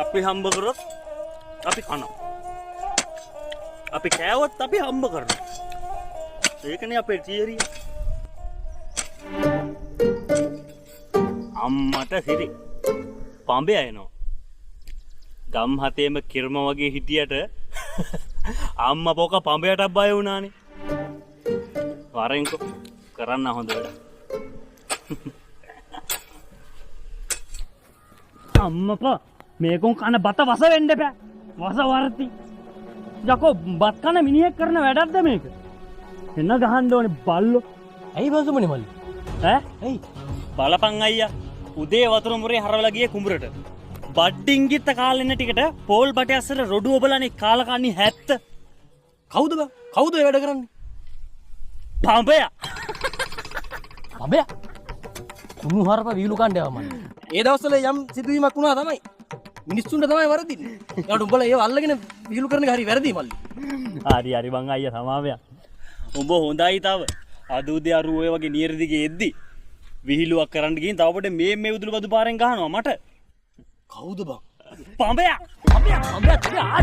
අපි හම්බ කරොත් අපි කනවා. අපි කෑවොත් අපි හම්බ කරනවා. ඒකනේ අපේ තියරිය. අම්මට සිරි පඹය එනවා. ගම් හතේම කිර්ම වගේ හිටියට අම්මා පොක පඹයටත් බය වුණානේ. වරෙන්කෝ කරන්න හොඳ වැඩ. අම්මපා මේකුන් කන බත වස වෙන්න බෑ. වස වර්ති. යකෝ බත් කන මිනිහෙක් කරන වැඩක්ද මේක? එන්න ගහන්න ඕනේ බල්ලෝ. ඇයි බසුමනේ මල්ලි? ඈ? ඇයි? බලපන් අයියා. උදේ වතුර මුරේ හරවලා ගියේ කුඹරට. බඩින්ගිත්ත කාලෙන්න ටිකට පෝල් බටේ අස්සර රොඩු ඔබලානේ කාලකන්නේ 70. කවුද බං? කවුද ඒ වැඩ කරන්නේ? පඹයා. පඹයා? කුණු හරප වීලු කණ්ඩායම මල්ලි. ඒ දවස්වල යම් සිදුවීමක් වුණා තමයි. මිනිස්සුන්ට තමයි වරදින්නේ. ඒකට උඹලා ඒව අල්ලගෙන වීලු කරන එක හරි වැරදි මල්ලි. හරි හරි බං අයියා සමාවයක්. උඹ හොඳයි තව. අද උදේ අර ඔය වගේ නියර දිගේ එද්දි විහිළුවක් කරන්න ගිහින් තව පොඩේ මේ උදුළු බදු පාරෙන් ගහනවා මට. කවුද බං? පඹයා. පඹයා. පඹයා.